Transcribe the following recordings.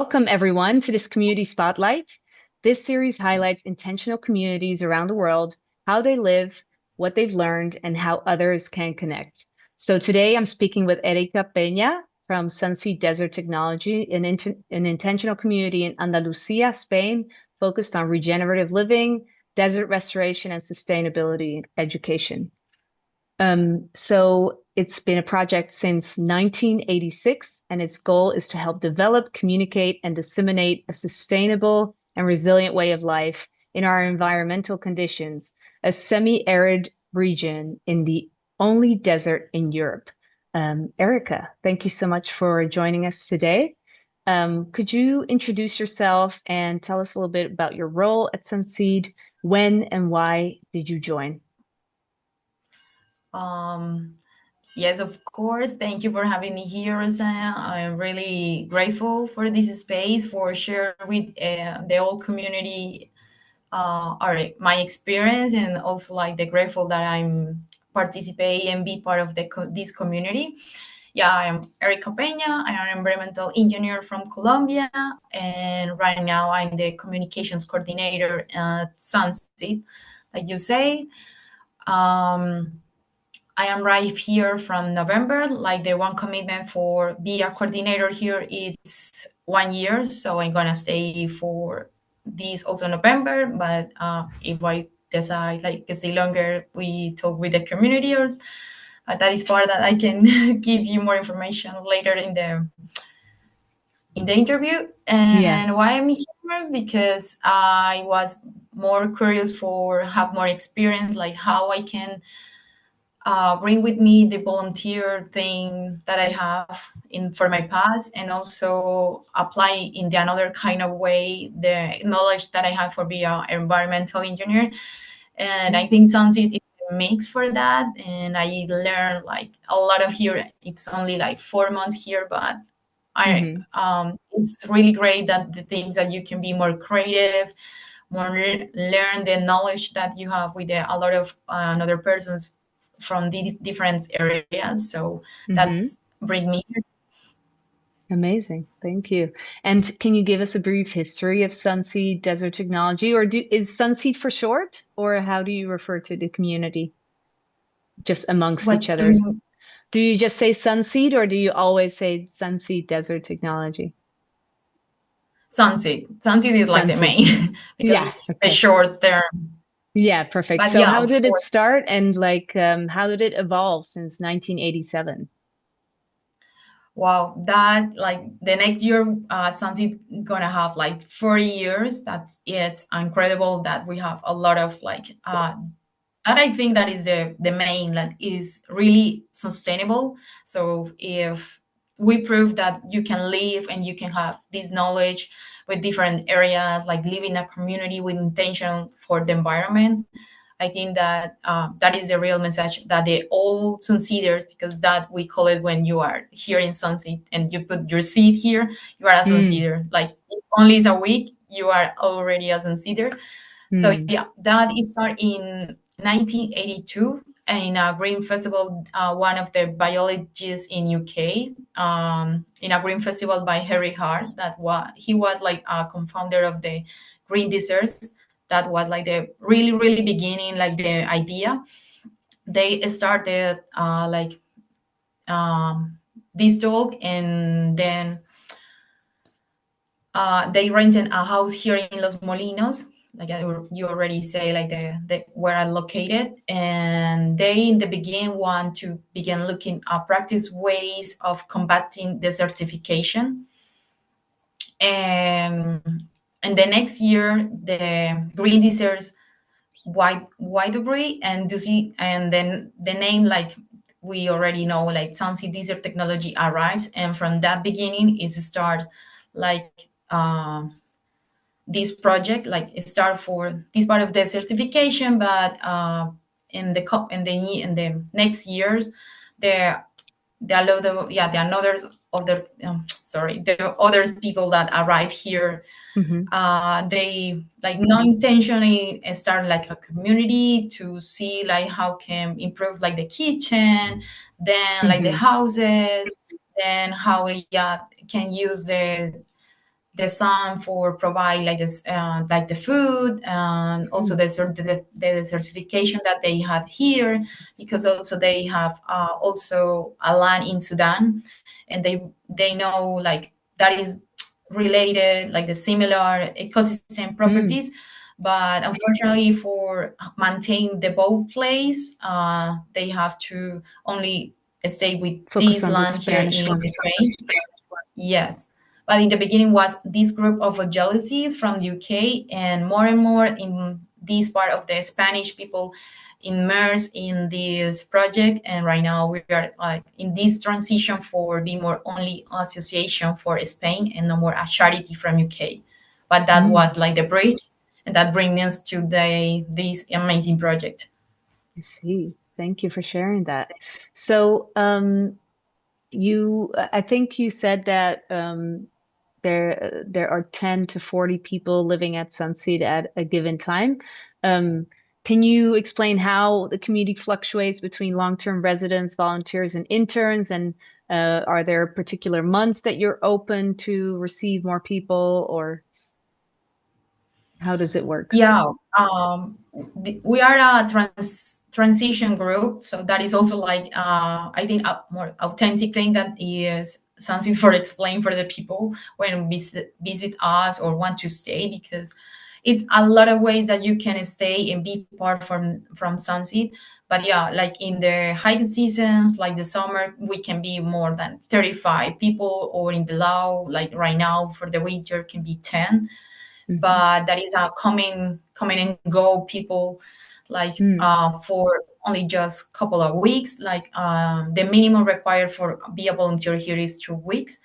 Welcome, everyone, to this Community Spotlight. This series highlights intentional communities around the world, how they live, what they've learned, and how others can connect. So today I'm speaking with Erika Peña from Sunseed Desert Technology, an intentional community in Andalusia, Spain, focused on regenerative living, desert restoration, and sustainability education. So it's been a project since 1986, and its goal is to help develop, communicate, and disseminate a sustainable and resilient way of life in our environmental conditions, a semi-arid region in the only desert in Europe. Erika, thank you so much for joining us today. Could you introduce yourself and tell us a little bit about your role at Sunseed? When and why did you join? Um, yes, of course. Thank you for having me here, Rosanna. I'm really grateful for this space, for sharing with the whole community my experience, and also like the grateful that I'm participate and be part of this community. Yeah, I'm Erika Peña. I'm an environmental engineer from Colombia, and right now I'm the communications coordinator at Sunseed, like you say. Um, I am right here from November. Like the one commitment for be a coordinator here, it's 1 year. So I'm gonna stay for this also November. But if I decide like to stay longer, we talk with the community, or that is part that I can give you more information later in the interview. Yeah. And why I'm here, because I was more curious for have more experience, like how I can bring with me the volunteer thing that I have in for my past, and also apply in the another kind of way the knowledge that I have for being an environmental engineer. And I think Sunseed is a mix for that. And I learned like a lot of here. It's only like 4 months here, but I Mm-hmm. it's really great that the things that you can be more creative, more learn the knowledge that you have with a lot of other persons from the different areas. So Mm-hmm. that's bring me here. Amazing. Thank you. And can you give us a brief history of Sunseed Desert Technology, or is Sunseed for short, or how do you refer to the community just amongst each What do other? you Do you just say Sunseed, or do you always say Sunseed Desert Technology? Sunseed? Sunseed is like the Sunseed. main because Yeah. it's a Okay. short term. Yeah, perfect. But So yeah, how of did it course. start and how did it evolve since 1987? Wow, that like the next year, Sunseed gonna have like 40 years. That's it's incredible that we have a lot of like that. I think that is the main, like, is really sustainable. So if we prove that you can live and you can have this knowledge with different areas, like live in a community with intention for the environment, I think that that is the real message that the all sunseeders, because that we call it when you are here in Sunseed and you put your seed here, you are a Mm, sunseeder. Like if only is a week, you are already a sunseeder. So mm, yeah, that is started in 1982 in a green festival. One of the biologists in UK, in a green festival by Harry Hart. He was like a co-founder of the green deserts. That was like the really really beginning, like the idea. They started this talk, and then they rented a house here in Los Molinos, like you already say, like the where I located, and they in the beginning want to begin looking at practice ways of combating desertification. And the next year, the green deserts wide debris, and you see, and then the name, like we already know, like Sunseed Desert Technology arrives, and from that beginning is start like. This project, like start for this part of the certification, but in the next years, the the lot of, yeah, the others other sorry, the other people that arrive here, hmm they like not intentionally start like a community to see like how can improve like the kitchen, then like the hmm houses, then how, yeah, can use the sun for provide like this like the food, and also the certification that they had here, because also they have also a land in Sudan, and they know like that is related, like the similar ecosystem Mm. properties. But unfortunately, for maintain the both place, they have to only stay with Focus this on the land here Spanish in one. Spain. Yes. But in the beginning was this group of jealousies from the UK, and more in this part of the Spanish people immersed in this project. And right now we are like in this transition for being more only association for Spain and no more a charity from UK. But that Mm. was like the bridge, and that brings us to this amazing project. I see. Thank you for sharing that. So, I think you said that there are 10 to 40 people living at Sunseed at a given time. Um, can you explain how the community fluctuates between long-term residents, volunteers, and interns? And are there particular months that you're open to receive more people, or how does it work? Yeah, we are a transition group, so that is also like I think a more authentic thing that is something for explain for the people when visit us or want to stay, because it's a lot of ways that you can stay and be part from Sunseed. But yeah, like in the high seasons, like the summer, we can be more than 35 people, or in the low, like right now for the winter, can be 10. Hmm. But that is a coming and go people, like Mm. for only just couple of weeks. Like the minimum required for be a volunteer here is 2 weeks,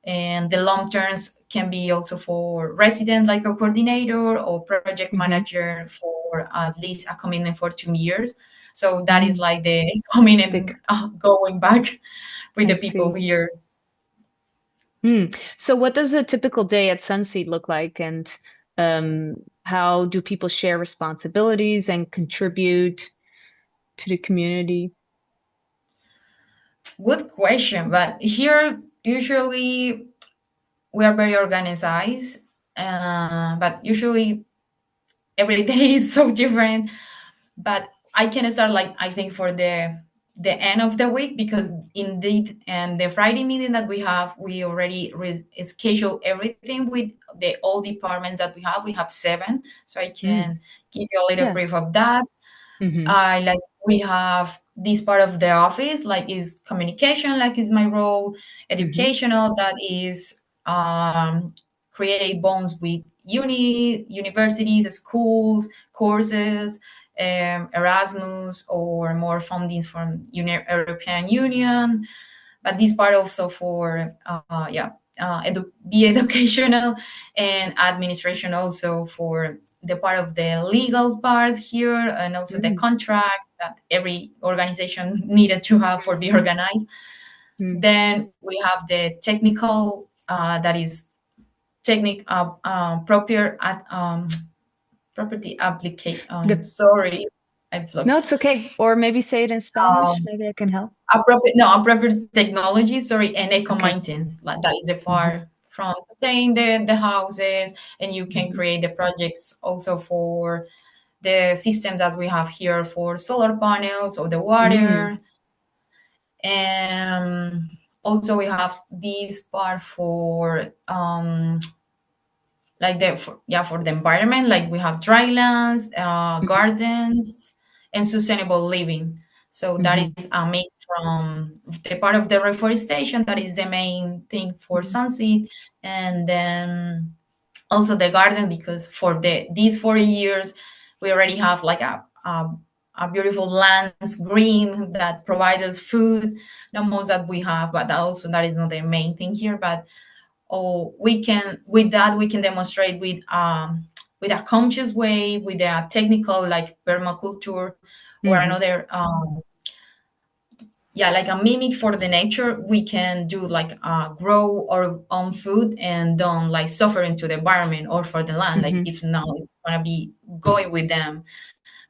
and the long terms can be also for resident, like a coordinator or project Hmm. manager for at least a commitment for 2 years. So that is Mm. like the coming Thick. and going back with I the people see. here. So what does a typical day at Sunseed look like, and how do people share responsibilities and contribute to the community? Good question, but here usually we are very organized, but usually every day is so different. But I can start like I think for the end of the week, because indeed, and the Friday meeting that we have, we already schedule everything with the all departments that we have. We have seven, so I Mm. can give you a little Yeah. brief of that. Hmm. I like we have this part of the office, like is communication, like is my role, Hmm. educational, that is create bonds with universities, schools, courses, Erasmus, or more fundings from European Union. But this part also for be educational, and administration also for the part of the legal part here, and also the Mm. contracts that every organization needed to have for be organized. Mm. Then we have the technical, that is proper property applicate. The, Sorry, I've no, looked. it's okay. Or maybe say it in Spanish. Um, Maybe I can help. appropriate no appropriate technology, sorry, and eco Okay. maintenance, like that is the Hmm. part from staying the houses, and you can Hmm. create the projects also for the systems that we have here for solar panels or the Mm. water. And also we have this part for like for the environment, like we have drylands, gardens, and sustainable living. So that Hmm. is a mix from the part of the reforestation, that is the main thing for Hmm. Sunseed, and then also the garden, because for these 40 years we already have like a beautiful lands green that provide us food, the most that we have. But also that is not the main thing here. But we can with that we can demonstrate with a conscious way, with a technical like permaculture, or Hmm. another like a mimic for the nature. We can do like grow our own food and don't like suffer into the environment or for the land, like Hmm. if now it's gonna be going with them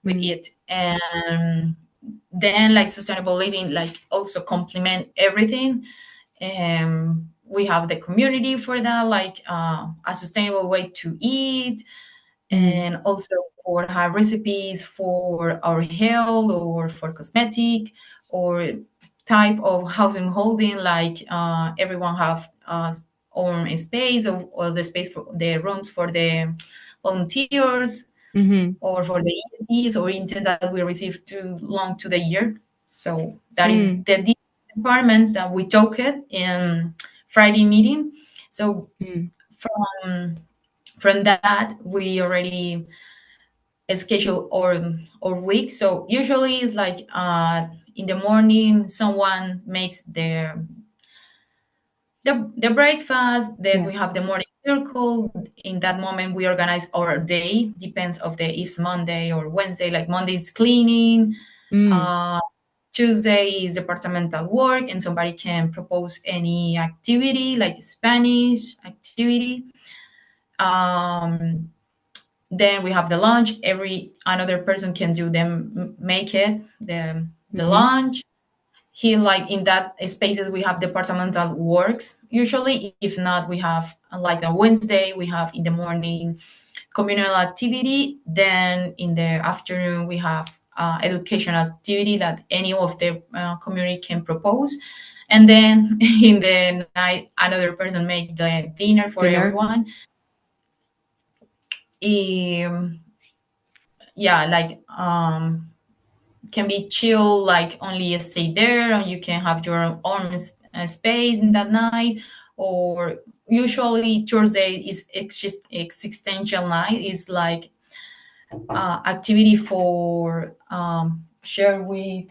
with Mm. it. And then like sustainable living like also complement everything. we have the community for that, like a sustainable way to eat, Mm, and also for have recipes for our health or for cosmetic or type of housing holding, like everyone have own space, or the space for the rooms for the volunteers, mm-hmm, or for the ESEs or intern that we receive too long to the year. So that is mm, the departments that we talked in Friday meeting. So mm, from from that we already schedule or week. So usually it's like in the morning someone makes the breakfast, then yeah. we have the morning circle. In that moment we organize our day, depends of the if it's Monday or Wednesday. Like Monday is cleaning, Mm, uh, Tuesday is departmental work, and somebody can propose any activity like Spanish activity. um, then we have the lunch. Every another person can do them, make it the mm-hmm, lunch. Here, like in that spaces we have departmental works usually. If not, we have like a Wednesday we have in the morning communal activity, then in the afternoon we have educational activity that any of the community can propose, and then in the night another person make the dinner for dinner. everyone. um, yeah, like can be chill, like only stay there and you can have your own space in that night. Or usually Thursday is just existential night, is like activity for share with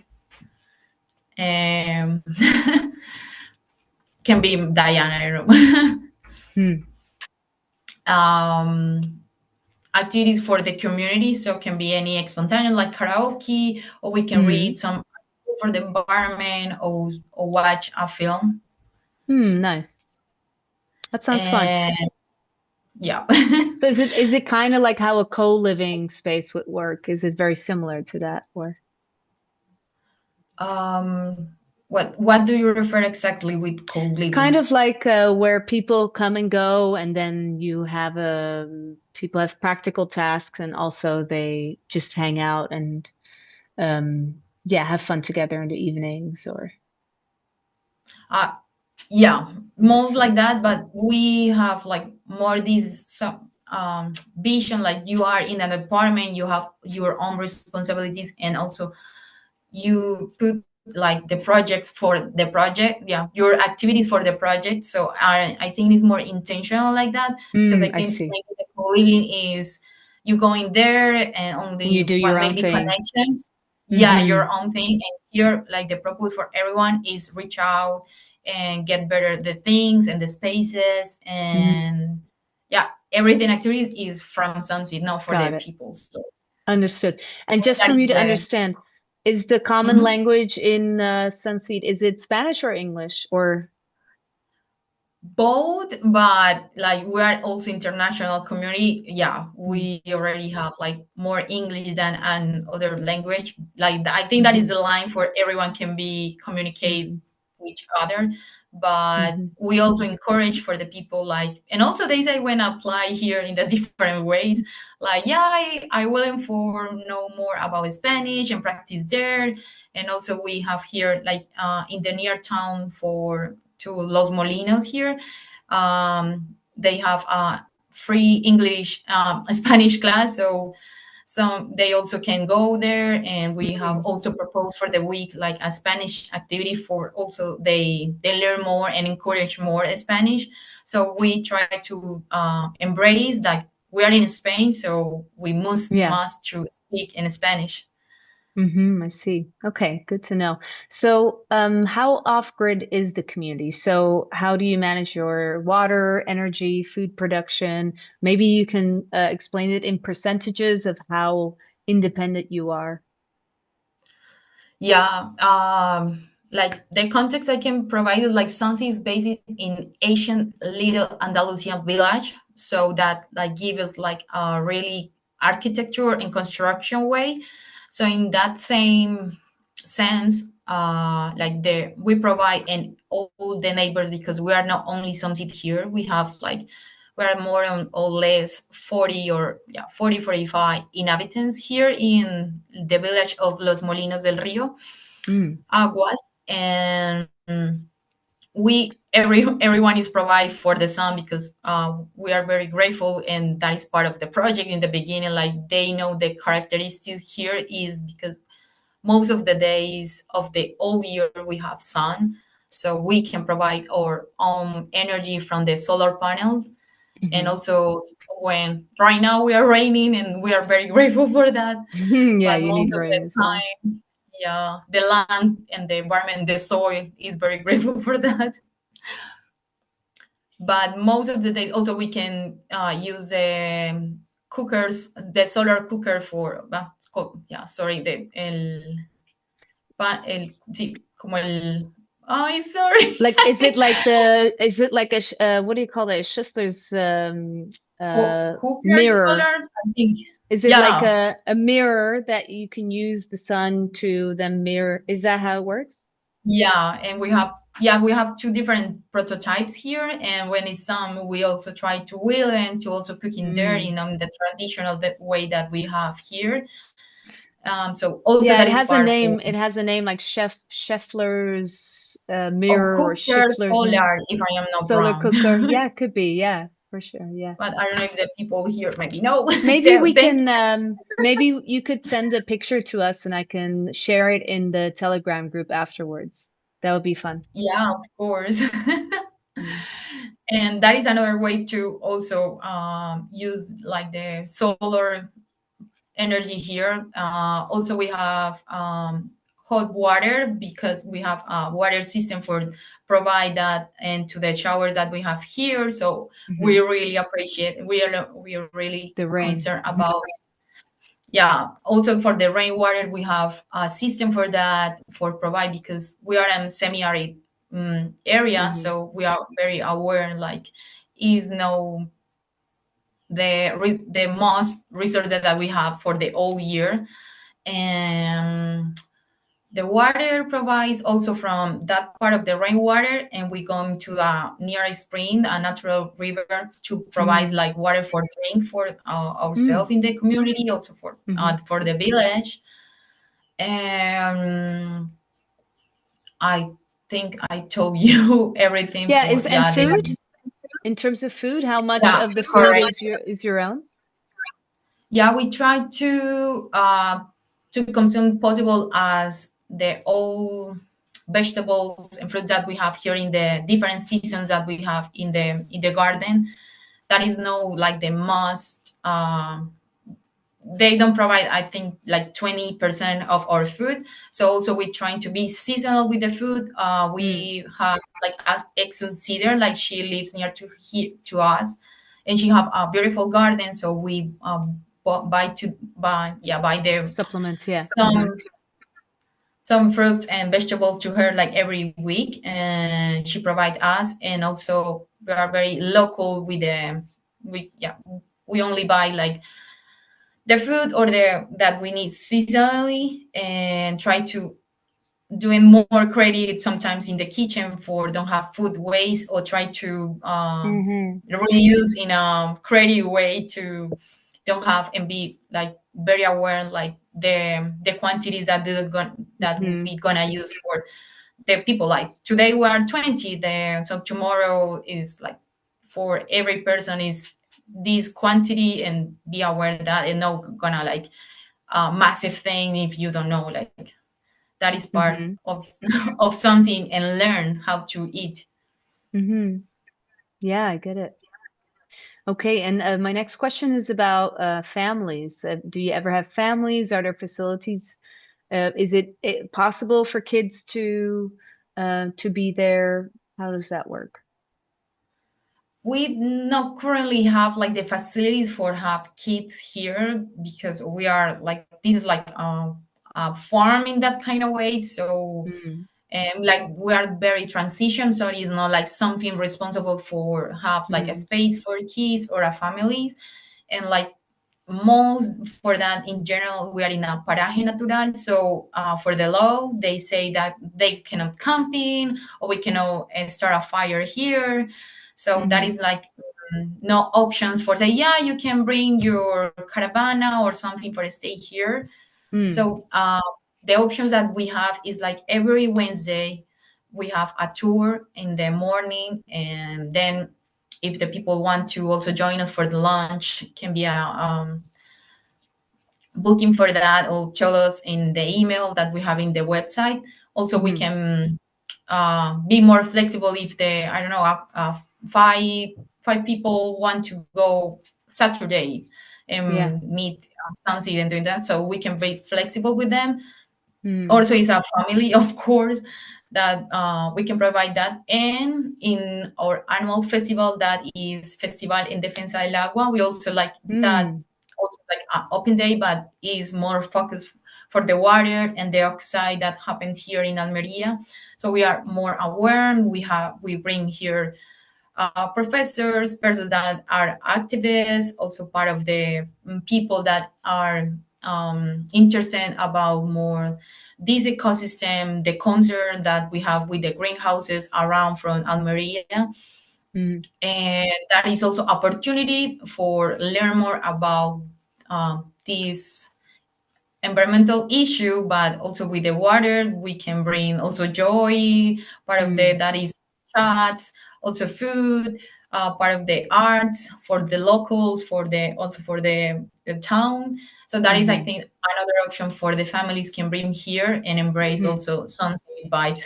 um can be Diana, I don't know. Mm, um activities for the community, so can be any spontaneous like karaoke, or we can read mm, some for the environment, or watch a film. nice. That sounds fun. And yeah. So is it kind of like how a co-living space would work? Is it very similar to that, or um what do you refer exactly with kind co-living? of like where people come and go, and then you have people have practical tasks, and also they just hang out and yeah, have fun together in the evenings or uh yeah, that more like sense. that, but we have like more these some vision, like you are in an apartment, you have your own responsibilities, and also you put like the projects for the project, yeah, your activities for the project. So I think it's more intentional like that, because I I think see. maybe the co-living is you going there and And you only do what your own maybe thing. connections. Yeah, Mm-hmm. your own thing. And here, like the purpose for everyone is reach out and get better the things and the spaces, Mm, and yeah, everything activities is from Sunseed, not for got the it. people. So Understood. And just for that me is to the understand, is the common Mhm. language in Sunseed, is it Spanish or English or Both, but like we are also international community. Yeah, mm, we already have like more English than an other language. Like I think that is mm-hmm, the line for everyone can be communicate mm-hmm, with each other. But mm-hmm, we also encourage for the people, like, and also they say when apply here in the different ways, like, yeah, I willing for know more about Spanish and practice there. And also we have here like in the near town for to Los Molinos here. They have a free English, Spanish class, so they also can go there. And we have mm, also proposed for the week like a Spanish activity for also they learn more and encourage more Spanish. So we try to embrace that we are in Spain, so we yeah. must to speak in Spanish. Mm-hmm, I see. Okay, good to know. So, how off-grid is the community? So, how do you manage your water, energy, food production? Maybe you can explain it in percentages of how independent you are. Yeah, like the context I can provide is like Sansi is based in ancient little Andalusian village, so that like give us like a really architecture and construction way. So in that same sense, like we provide and all the neighbors, because we are not only Sunseed here. We have like we are more or less 40 or 40 45 inhabitants here in the village of Los Molinos del Rio Mm. Aguas, and everyone is provided for the sun, because we are very grateful, and that is part of the project in the beginning. Like they know the characteristics here is because most of the days of the whole year we have sun, so we can provide our own energy from the solar panels. And Hmm. also, when right now we are raining, and we are very grateful for that, Yeah, but you most need of the rain as well. time, yeah, the land and the environment, the soil is very grateful for that. But most of the day also we can use the cookers, the solar cooker for yeah, sorry, sí, como el, ay, sorry. Like, is it like what do you call it? It's just there's Cooker mirror. solar, I think. Is it like Yeah, a mirror that you can use the sun to then mirror? Is that how it works? yeah, and we have two different prototypes here, and when it's some, we also try to wheel and to also cook in there Mm. in the traditional way that we have here. So also Yeah, that it is has a part for name. It has a name like Scheffler's mirror or cooker Schiffler's mirror. solar, if I am not Solar wrong. cooker. Yeah, it could be. Yeah, for sure. Yeah. But I don't know if the people here maybe know. Maybe we Thank can maybe you could send a picture to us and I can share it in the Telegram group afterwards. That would be fun. Yeah, of course. Mm. And that is another way to also use like the solar energy here. Also, we have hot water, because we have a water system for provide that and to the showers that we have here. So we Hmm. really appreciate. We are really The rain. concerned about. Yeah, also for the rainwater, we have a system for that for provide, because we are in semi-arid area, Hmm. so we are very aware like is no the most resource that we have for the whole year. And the water provides also from that part of the rainwater, and we go to a nearest spring, a natural river, to provide Mm. like water for drink for Mm. ourselves in the community, also Hmm. for the village. And I think I told you everything Yeah, for is and food? the In terms of food, how much yeah, of the food correct. is your own? Yeah, we try to consume possible as the all vegetables and fruit that we have here in the different seasons that we have in the garden. That is no like the must. They don't provide, I think, like 20% of our food. So also we're trying to be seasonal with the food. Mm. We have like as ex-consider, like she lives near to us, and she have a beautiful garden. So we buy the Supplements, yeah. Hmm. some some fruits and vegetables to her like every week, and she provide us. And also we are very local with the we only buy like the food or the that we need seasonally, and try to doing more credit sometimes in the kitchen for don't have food waste, or try to Hmm. reuse in a creative way to don't have and be like very aware like the quantities that Hmm. we gonna use for the people. Like today we are 20, so tomorrow is like for every person is this quantity, and be aware that and not gonna like a massive thing if you don't know, like that is part Hmm. of of something, and learn how to eat. Hmm. Yeah, I get it. Okay, and my next question is about families. Do you ever have families? Are there facilities? Is it possible for kids to be there? How does that work? We not currently have like the facilities for have kids here, because we are like this is like a farm in that kind of way. So Mm. and like we are very transition, so it's not like something responsible for have like a Mm. space for kids or a families. And like most for that in general we are in a paraje natural, so for the law they say that they cannot camping or we cannot start a fire here, so that Mm-hmm. is like no options for say yeah you can bring your caravana or something for stay here. Mm. So the options that we have is like every Wednesday we have a tour in the morning, and then if the people want to also join us for the lunch, can be a booking for that, or tell us in the email that we have in the website. Also, we Mm-hmm. can be more flexible if the I don't know five people want to go Saturday Yeah. and meet Sunseed and doing that, so we can be flexible with them. Mm. Also is a family of course that we can provide that. And in our annual festival that is Festival en Defensa del Agua, we also like that, Mm. also like an open day but is more focused for the water and the oxide that happened here in Almeria. So we are more aware, and we bring here professors, persons that are activists, also part of the people that are interested about more this ecosystem, the concern that we have with the greenhouses around from Almeria. Mm. And that is also opportunity for learn more about this environmental issue, but also with the water we can bring also joy, part of the Mm. that is chats, also food, part of the arts for the locals, for the also for the town. So that is I Mm-hmm. think another option for the families can bring here and embrace Mm-hmm. also sunset vibes.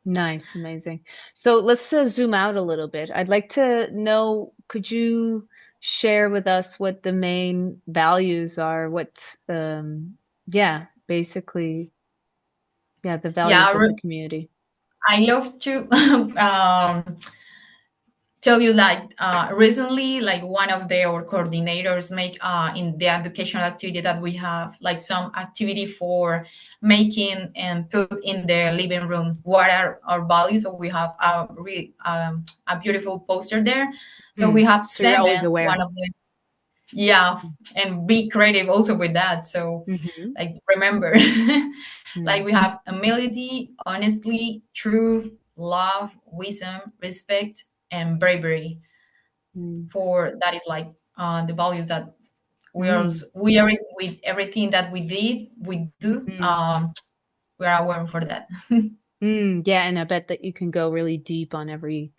Nice, amazing. So let's zoom out a little bit. I'd like to know, could you share with us what the main values are? Yeah, basically, yeah, the Yeah, values of the community. I love to tell you like recently like one of the our coordinators make in the educational activity that we have like some activity for making and put in the living room what are our values. So we have a beautiful poster there. So we Mm. have So you're always seven, one aware. of them, yeah, and be creative also with that. So Mm-hmm. like remember like Mm. we have humility, honestly, truth, love, wisdom, respect, and bravery. Mm. For that is like the values that Mm. we are with everything that we do, Mm. we are aware for that. Mm, yeah, and I bet that you can go really deep on every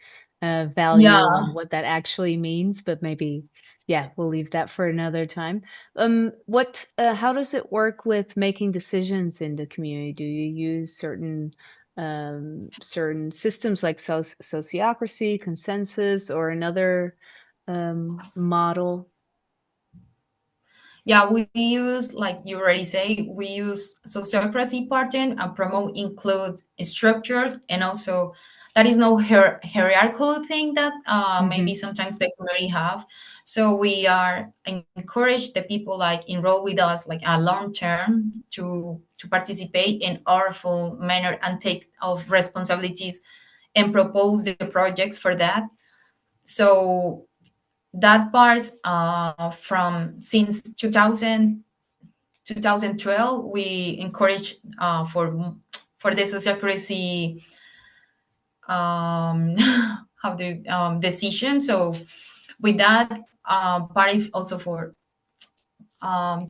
value Yeah. and what that actually means, but maybe, yeah, we'll leave that for another time. How does it work with making decisions in the community? Do you use certain systems like sociocracy, consensus, or another model? Yeah, we use, like you already say, we use sociocracy pattern and promote include structures, and also that is no hierarchical thing that maybe Mm-hmm. sometimes the community have. So we are encourage the people like enroll with us like a long term to participate in our full manner and take of responsibilities and propose the projects for that. So that part from since 2012 we encourage for the sociocracy how the decision. So with that part is also for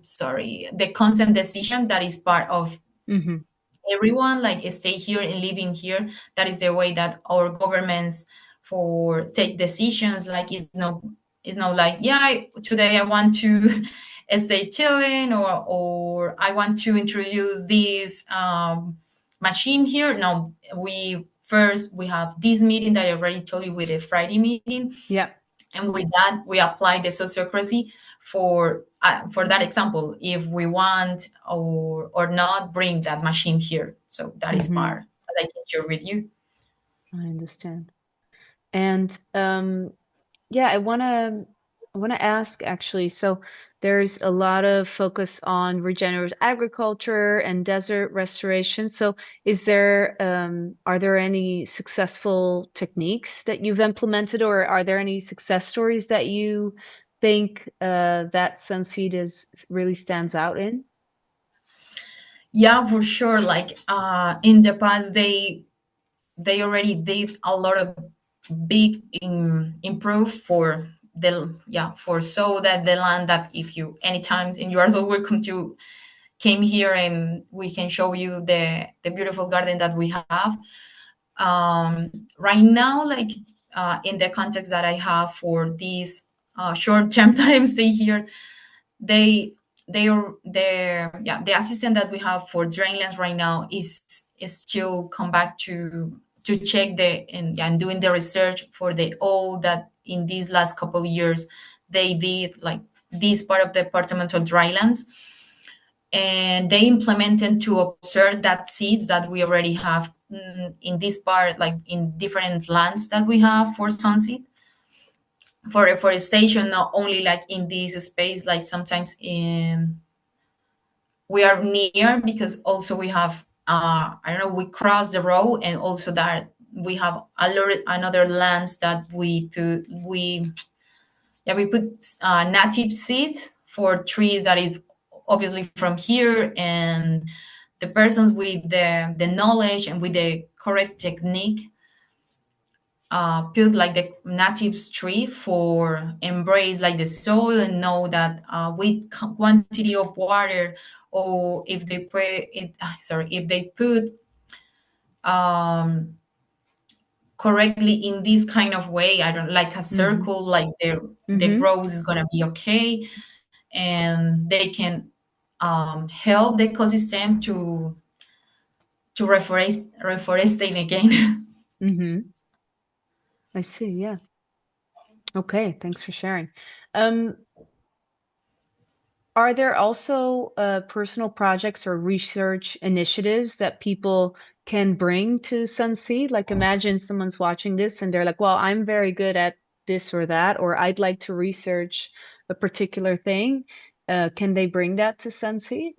sorry, the consent decision that is part of Mm-hmm. everyone like stay here and living here. That is the way that our governments for take decisions, like is no like yeah today I want to stay chilling, or I want to introduce this machine here. No, we have this meeting that I already told you with the Friday meeting, Yeah. and with that we apply the sociocracy for that example if we want or not bring that machine here. So that is Mm-hmm. part that I can share with you. I understand. And yeah, I want to ask actually. So there's a lot of focus on regenerative agriculture and desert restoration. So are there any successful techniques that you've implemented, or are there any success stories that you think that Sunseed is really stands out in? Yeah, for sure. Like in the past, they already did a lot of big improve for the, yeah, for so that the land, that if you anytime, and you are so welcome to came here and we can show you the beautiful garden that we have right now. Like in the context that I have for this short term that I'm staying here, they they are the assistant that we have for drainlands right now is still come back to check and doing the research for the all that in these last couple years they did, like this part of the departmental drylands, and they implemented to observe that seeds that we already have in this part, like in different lands that we have for sunseed, for reforestation, not only like in this space, like sometimes in we are near, because also we have I don't know, we cross the road, and also that we have another lands that we put native seeds for trees that is obviously from here, and the persons with the knowledge and with the correct technique put like the native tree for embrace like the soil, and know that with quantity of water, or if they put it sorry, if they put um correctly in this kind of way, I don't like a Mm-hmm. circle, like the Mm-hmm. growth is gonna be okay, and they can help the ecosystem to reforestate again. Mm-hmm. I see. Yeah. Okay. Thanks for sharing. Um, Are there also personal projects or research initiatives that people can bring to Sunseed? Like, imagine someone's watching this and they're like, well, I'm very good at this or that, or I'd like to research a particular thing. Can they bring that to Sunseed?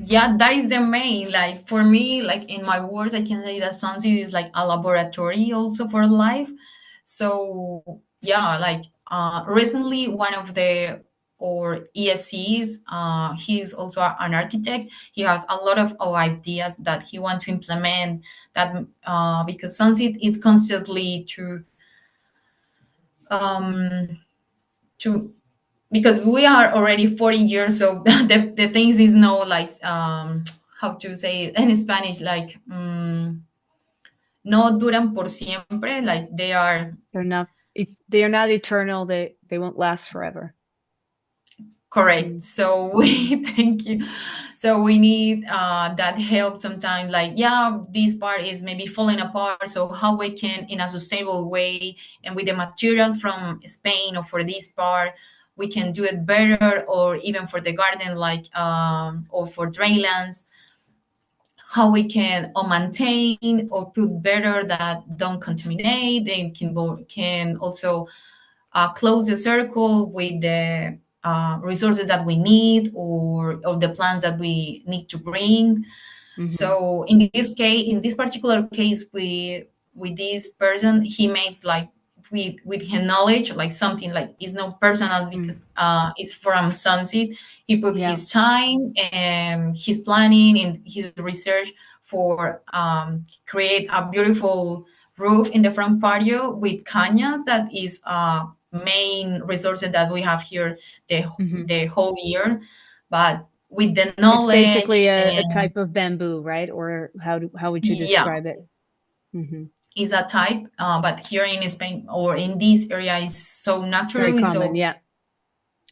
Yeah, that is the main, like for me, like in my words, I can say that Sunseed is like a laboratory also for life. So yeah, like recently one of the or ESCs, he's also an architect. He has a lot of ideas that he wants to implement, that because Sunseed is constantly um to because we are already 40 years, so the things is no like how to say it in Spanish, like no duran por siempre, like they are They are not eternal. They won't last forever. correct. Mm, So mm-hmm. we thank you. So we need that help sometimes, like yeah, this part is maybe falling apart, so how we can in a sustainable way, and with the materials from Spain or for this part, we can do it better, or even for the garden, like or for drainlands, how we can or maintain or put better that don't contaminate. They can also close the circle with the resources that we need, or the plants that we need to bring. Mm-hmm. So in this case, in this particular case, with this person, he made like with his knowledge, like something like it's not personal, Mm. because it's from Sunseed. He put Yeah. his time and his planning and his research for create a beautiful roof in the front patio with cañas. That is main resources that we have here Mm-hmm. the whole year, but with the It's basically knowledge a and type of bamboo, right? Or how would you yeah, describe it? Mm-hmm. is a type, but here in Spain or in this area is so Very natural. common, So yeah.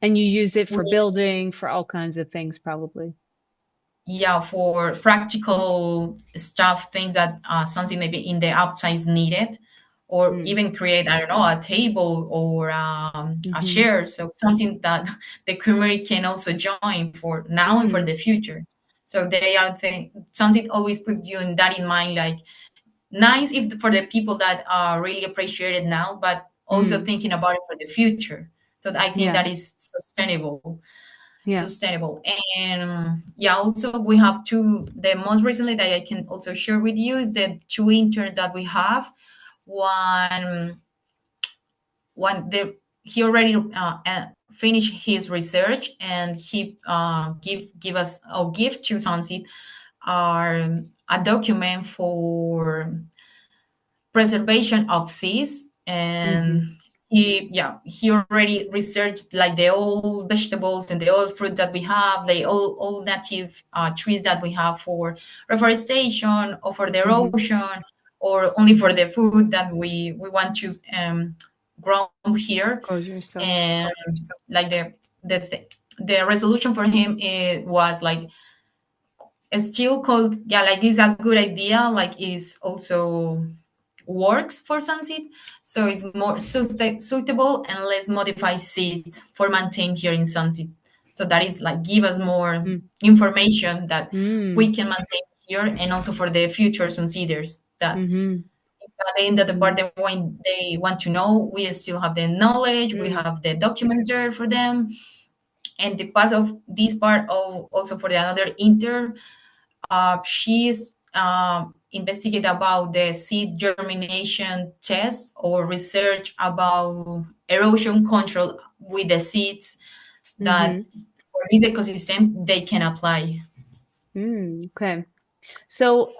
And you use it for we, building, for all kinds of things, probably. yeah, for practical stuff, things that something maybe in the outside is needed, or Mm. even create, I don't know, a table or a Mm-hmm. chair. So something that the community can also join for now and for Mm. the future. So they are something always put you in that in mind, like nice if for the people that are really appreciate it now, but also Mm. thinking about it for the future. So I think Yeah. that is sustainable. Yeah. Sustainable. And yeah, also we have two, the most recently that I can also share with you is the two interns that we have. One one the he already finished his research, and he give us or give to Sunseed a document for preservation of seas. Mm-hmm. And he already researched like the old vegetables and the old fruit that we have, the all native trees that we have for reforestation or for the Mm-hmm. erosion, or only for the food that we want to grow here. Grow yourself. And like the resolution for him, it was like, still called, yeah, like this is a good idea, like is also works for Sunseed. So it's more suitable and less modified seeds for maintain here in Sunseed. So that is like give us more information that Mm-hmm. we can maintain here, and also for the future Sunseeders, that Mm-hmm. in the department when they want to know, we still have the knowledge, we Mm-hmm. have the documents there for them. And the part of this part of also for the another intern, she's investigate about the seed germination test or research about erosion control with the seeds that Mm-hmm. for this ecosystem they can apply. Okay. So,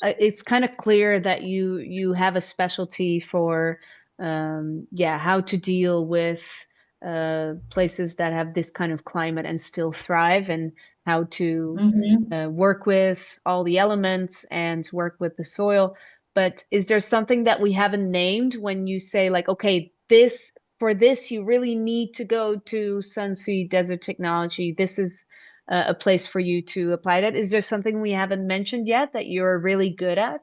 it's kind of clear that you have a specialty for, yeah, how to deal with places that have this kind of climate and still thrive, and how to Mhm. work with all the elements and work with the soil. But is there something that we haven't named when you say like, okay, this for this you really need to go to Sunseed Desert Technology. This is a place for you to apply that. Is there something we haven't mentioned yet that you're really good at?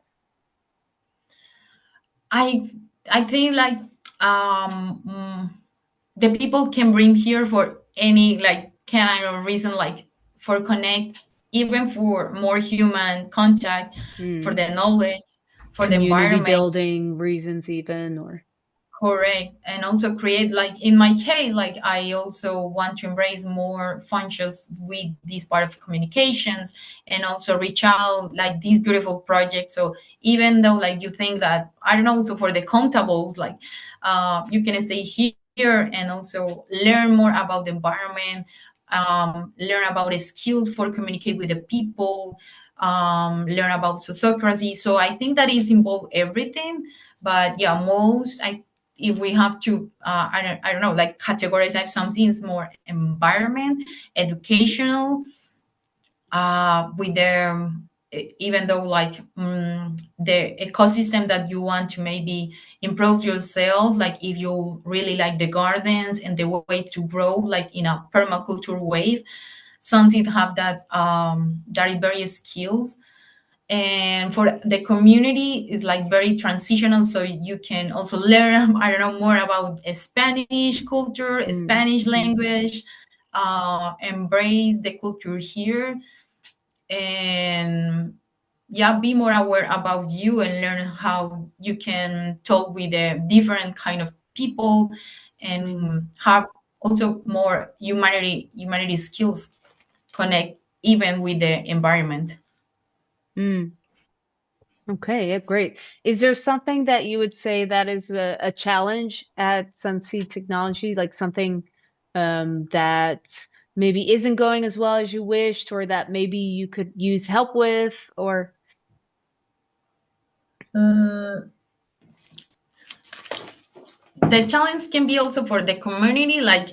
I I think like um mm, the people can bring here for any like kind of reason, like for connect, even for more human contact, for Hmm. the knowledge, for the Community environment. building reasons even, or Correct. And also create, like in my case, like I also want to embrace more functions with this part of communications, and also reach out like these beautiful projects. So even though like you think that, I don't know, so for the contables, like you can stay here and also learn more about the environment, learn about the skills for communicate with the people, learn about sociocracy. So I think that is involved everything. But yeah, most I if we have to I don't know, like categorize type, some things more environment, educational, with the even though like the ecosystem that you want to maybe improve yourself, like if you really like the gardens and the way to grow like in a permaculture way, Sunseed have that various skills. And for the community is like very transitional, so you can also learn I don't know more about Spanish culture, mm, Spanish mm, language, embrace the culture here, and yeah, be more aware about you and learn how you can talk with the different kind of people, mm, and have also more humanity skills, connect even with the environment. mm. Okay, yeah, great. Is there something that you would say that is a challenge at Sunseed Technology, like something that maybe isn't going as well as you wished, or that maybe you could use help with, or Mm, the challenge can be also for the community, like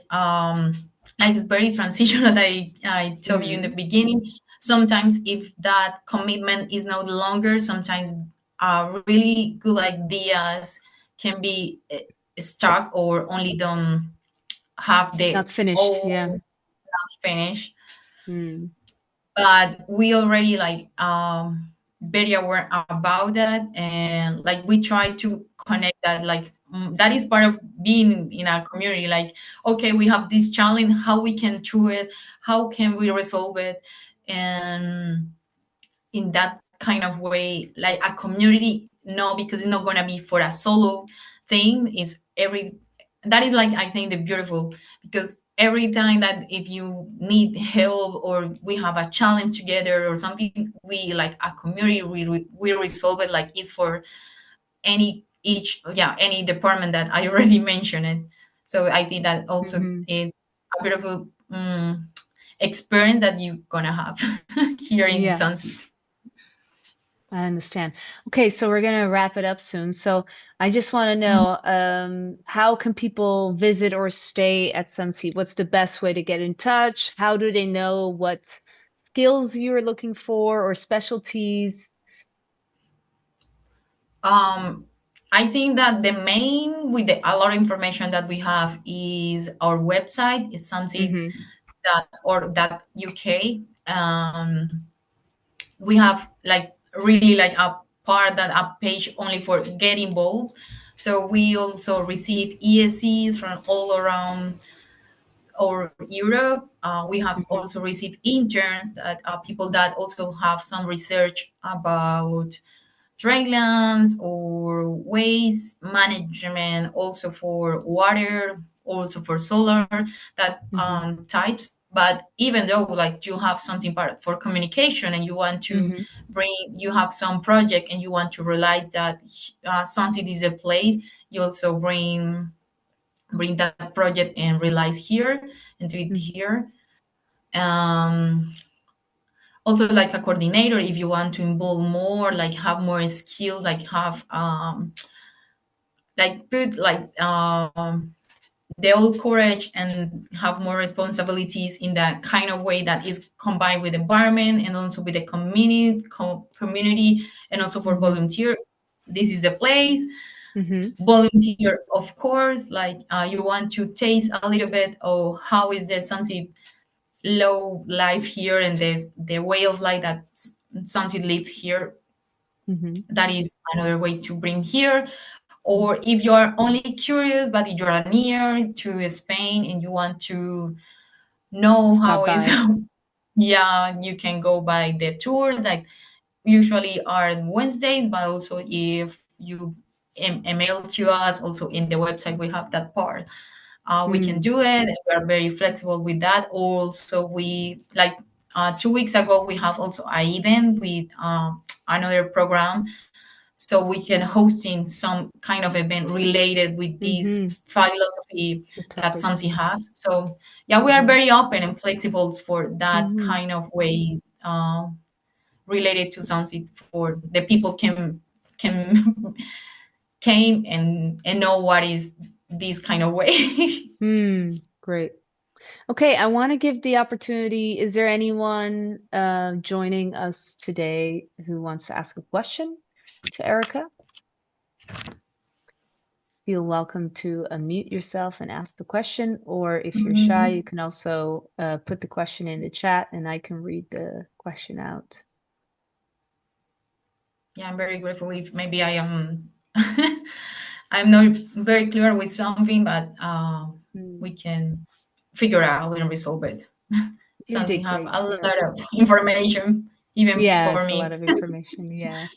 it's very transitional that I told you in the mm, beginning. Sometimes if that commitment is no longer, sometimes really good ideas can be stuck or only don't have the not finished? Yeah. all finished. Mm, But we already like very aware about that, and like we try to connect that, like that is part of being in a community, like okay, we have this challenge, how we can do it, how can we resolve it. And in that kind of way, like a community, no, because it's not going to be for a solo thing, is every that is like I think the beautiful, because every time that if you need help or we have a challenge together or something, we like a community, we resolve it, like it's for any each, yeah, any department that I already mentioned it. So I think that also Hmm. is a beautiful experience that you're gonna have here in Yeah, Sunseed. I understand. Okay, so we're gonna wrap it up soon. So I just want to know, how can people visit or stay at Sunseed? What's the best way to get in touch? How do they know what skills you're looking for or specialties? Um, I think that the main with a lot of information that we have is our website is something Hmm. that or that UK. We have like really like a part that a page only for get involved. So we also receive ESCs from all around or Europe. We have Hmm. also received interns that are people that also have some research about drylands or waste management, also for water, also for solar, that Hmm. types. But even though like you have something part for communication and you want to Hmm. you have some project and you want to realize that Sunseed is a place, you also bring that project and realize here and do it Hmm. here. Um, Also like a coordinator if you want to involve more, like have more skills, like have like put like the old courage and have more responsibilities in that kind of way that is combined with environment and also with the community and also for Hmm. volunteer. This is the place. Hmm. Volunteer, of course, like you want to taste a little bit of how is the Sunseed low life here and the way of life that Sunseed lives here. Hmm. That is another way to bring here. Or if you are only curious but you are near to Spain and you want to know Stop how is by. yeah, you can go by the tour that usually are Wednesdays, but also if you email to us, also in the website we have that part. We can Mm. do it. We are very flexible with that. Also, we like 2 weeks ago we have also an event with another program, so we can hosting some kind of event related with Hmm. this philosophy The that topics. something has. So yeah, we are Hmm. very open and flexible for that Hmm. kind of way related to something for the people can came and know what is this kind of way. Hmm. Great. Okay, I want to give the opportunity. Is there anyone joining us today who wants to ask a question to Erica? Feel welcome to unmute yourself and ask the question, or if you're shy, you Mm, can also put the question in the chat and I can read the question out. yeah, I'm very grateful if maybe I am I'm not very clear with something, but Hmm. we can figure out and resolve it. You Something did have great. a Yeah. lot of information, even Yeah, for it's a lot me. of information. Yeah.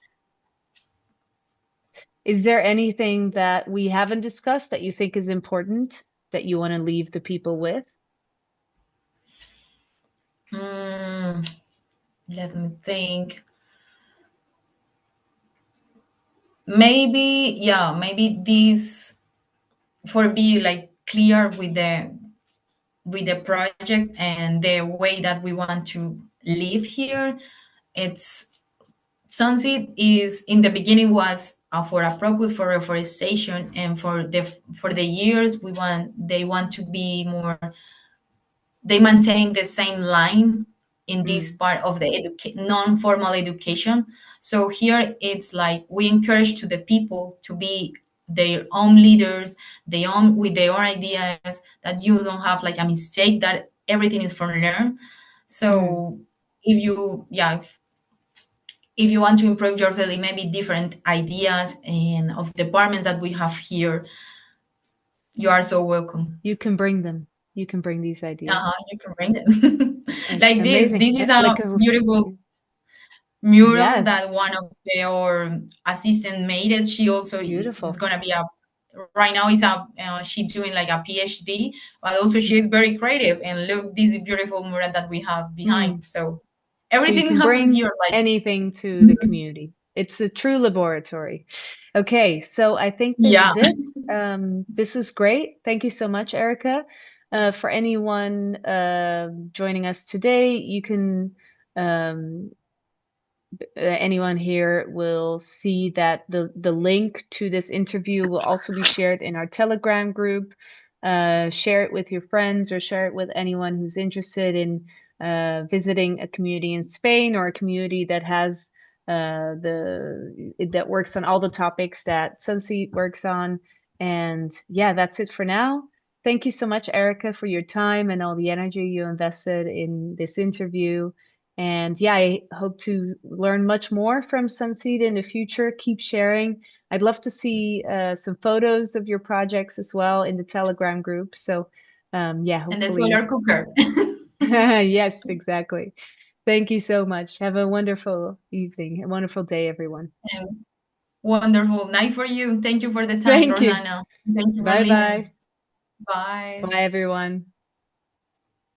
Is there anything that we haven't discussed that you think is important that you want to leave the people with? Mm, let me think. Maybe, yeah, maybe this for be like clear with the project and the way that we want to live here. It's Sunseed is in the beginning was for a purpose for reforestation, and for the years they want to be more, they maintain the same line in this Mm. part of the non-formal education. So here it's like we encourage to the people to be their own leaders, their own with their own ideas, that you don't have like a mistake, that everything is from learn. Mm. So if you yeah if you want to improve yourself, it may be different ideas and of departments that we have here. You are so welcome. You can bring them. You can bring these ideas. You can bring them. Like this. Amazing. This is a Like a beautiful mural yes, that one of their assistant made it. She also is beautiful. gonna be a right now is a she's doing like a PhD, but also she is very creative. And look, this beautiful mural that we have behind. Mm. So So you everything can happens bring here. Like anything to the community. It's a true laboratory. Okay, so I think this Yeah. is it. This was great. Thank you so much, Erica. For anyone joining us today, you can anyone here will see that the link to this interview will also be shared in our Telegram group. Share it with your friends or share it with anyone who's interested in visiting a community in Spain or a community that has that works on all the topics that Sunseed works on. And yeah, that's it for now. Thank you so much, Erica, for your time and all the energy you invested in this interview. And yeah, I hope to learn much more from Sunseed in the future. Keep sharing. I'd love to see some photos of your projects as well in the Telegram group. So yeah, And the solar hopefully. cooker. Yes, exactly. Thank you so much. Have a wonderful evening, a wonderful day, everyone. And wonderful night for you. Thank you for the time, Thank you. Rosanna. Thank you for Bye listening. bye. Bye. Bye, everyone.